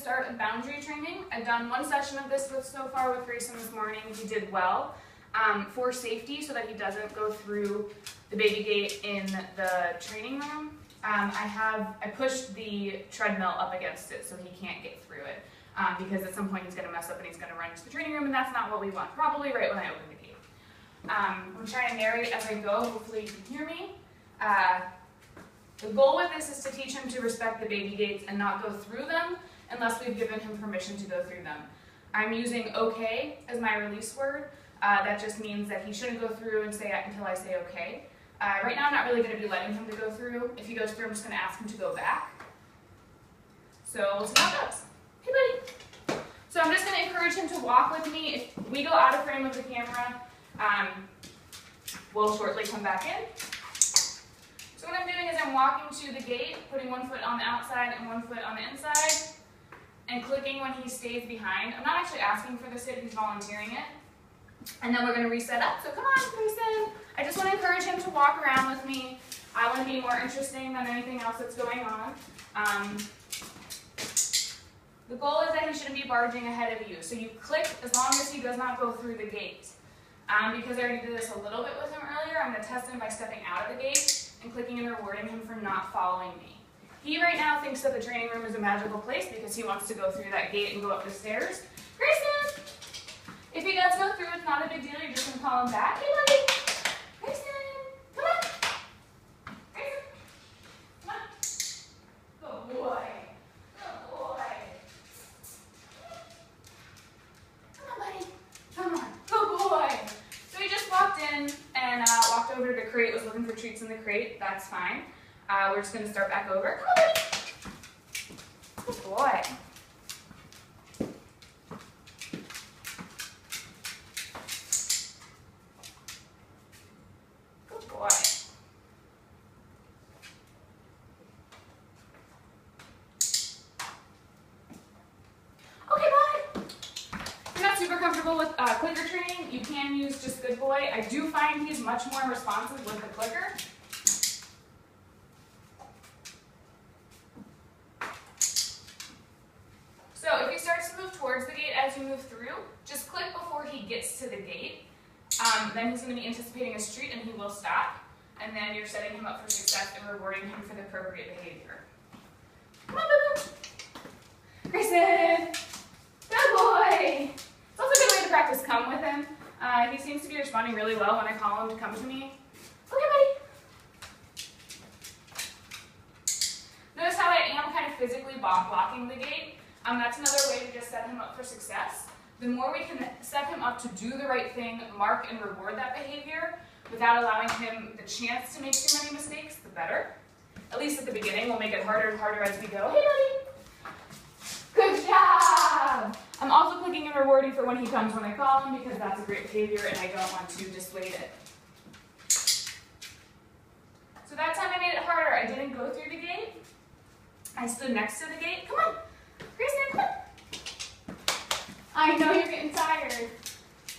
start of boundary training. I've done one session of this so far with Grayson this morning. He did well. For safety, so that he doesn't go through the baby gate in the training room, I pushed the treadmill up against it so he can't get through it, because at some point he's going to mess up and he's going to run into the training room, and that's not what we want, probably right when I open the gate. I'm trying to narrate as I go. Hopefully you can hear me. The goal with this is to teach him to respect the baby gates and not go through them unless we've given him permission to go through them. I'm using okay as my release word. That just means that he shouldn't go through and say until I say okay. Right now I'm not really going to be letting him to go through. If he goes through, I'm just going to ask him to go back. So we'll see how it goes. Hey buddy! So I'm just going to encourage him to walk with me. If we go out of frame of the camera, we'll shortly come back in. So what I'm doing is I'm walking to the gate, putting one foot on the outside and one foot on the inside, and clicking when he stays behind. I'm not actually asking for the sit, he's volunteering it. And then we're going to reset up. So come on, Grayson. I just want to encourage him to walk around with me. I want to be more interesting than anything else that's going on. The goal is that he shouldn't be barging ahead of you. So you click as long as he does not go through the gate. Because I already did this a little bit with him earlier, I'm going to test him by stepping out of the gate and clicking and rewarding him for not following me. He right now thinks that the training room is a magical place because he wants to go through that gate and go up the stairs. Grayson! If he does go through, it's not a big deal. You're just going to call him back. Hey, buddy! Grayson! Come on! Grayson! Come on! Good boy! Good boy! Come on, buddy! Come on! Good boy! So he just walked in and walked over to the crate, was looking for treats in the crate. That's fine. We're just going to start back over. Come on, buddy! Good boy! With clicker training, you can use just good boy. I do find he's much more responsive with the clicker. So if he starts to move towards the gate as you move through, just click before he gets to the gate. Then he's going to be anticipating a treat and he will stop. And then you're setting him up for success and rewarding him for the appropriate behavior. Come on, boo-boo. Grayson! Good boy! It's also a good way to practice come with him. He seems to be responding really well when I call him to come to me. Okay, buddy. Notice how I am kind of physically blocking the gate. That's another way to just set him up for success. The more we can set him up to do the right thing, mark and reward that behavior, without allowing him the chance to make too many mistakes, the better. At least at the beginning, we'll make it harder and harder as we go. Hey, buddy. Good job. I'm also clicking and rewarding for when he comes when I call him because that's a great behavior and I don't want to dissuade it. So that time I made it harder. I didn't go through the gate. I stood next to the gate. Come on. Grayson, come on. I know you're getting tired.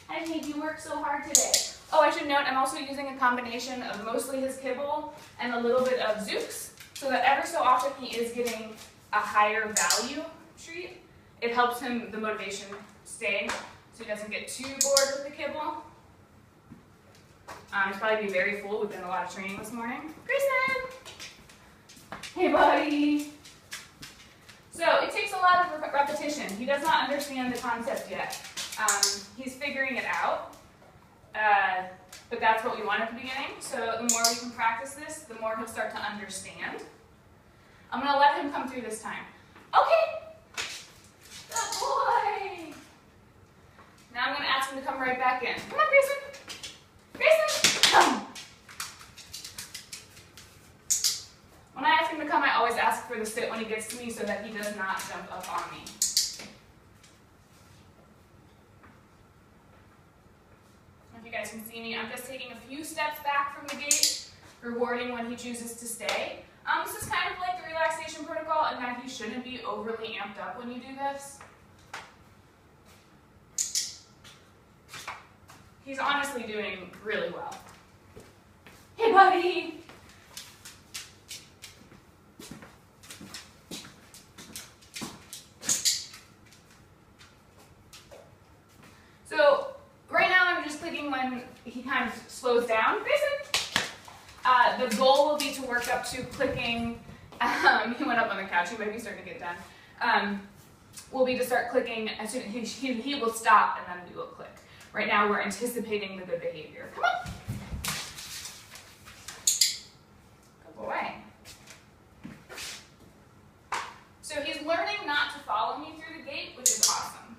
I made you work so hard today. Oh, I should note I'm also using a combination of mostly his kibble and a little bit of Zooks so that ever so often he is getting a higher value treat. It helps him, the motivation stay, so he doesn't get too bored with the kibble. He's probably very full. We've done a lot of training this morning. Grayson! Hey, buddy! So it takes a lot of repetition. He does not understand the concept yet. He's figuring it out, but that's what we want at the beginning. So the more we can practice this, the more he'll start to understand. I'm going to let him come through this time. Okay! Good boy! Now I'm going to ask him to come right back in. Come on, Grayson! Grayson, come! When I ask him to come, I always ask for the sit when he gets to me so that he does not jump up on me. If you guys can see me, I'm just taking a few steps back from the gate, rewarding when he chooses to stay. This is kind of like the relaxation protocol in that he shouldn't be overly amped up when you do this. He's honestly doing really well. Hey, buddy! he kind of slows down. Grayson! The goal will be to work up to clicking. He went up on the couch. He might be starting to get done. Will be to start clicking as soon as he will stop and then we will click. Right now we're anticipating the good behavior. Come on. Good boy. So he's learning not to follow me through the gate, which is awesome.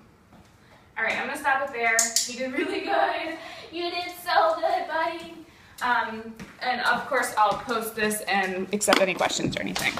All right, I'm gonna stop it there. He did really good. You did so good, buddy. And of course, I'll post this and accept any questions or anything.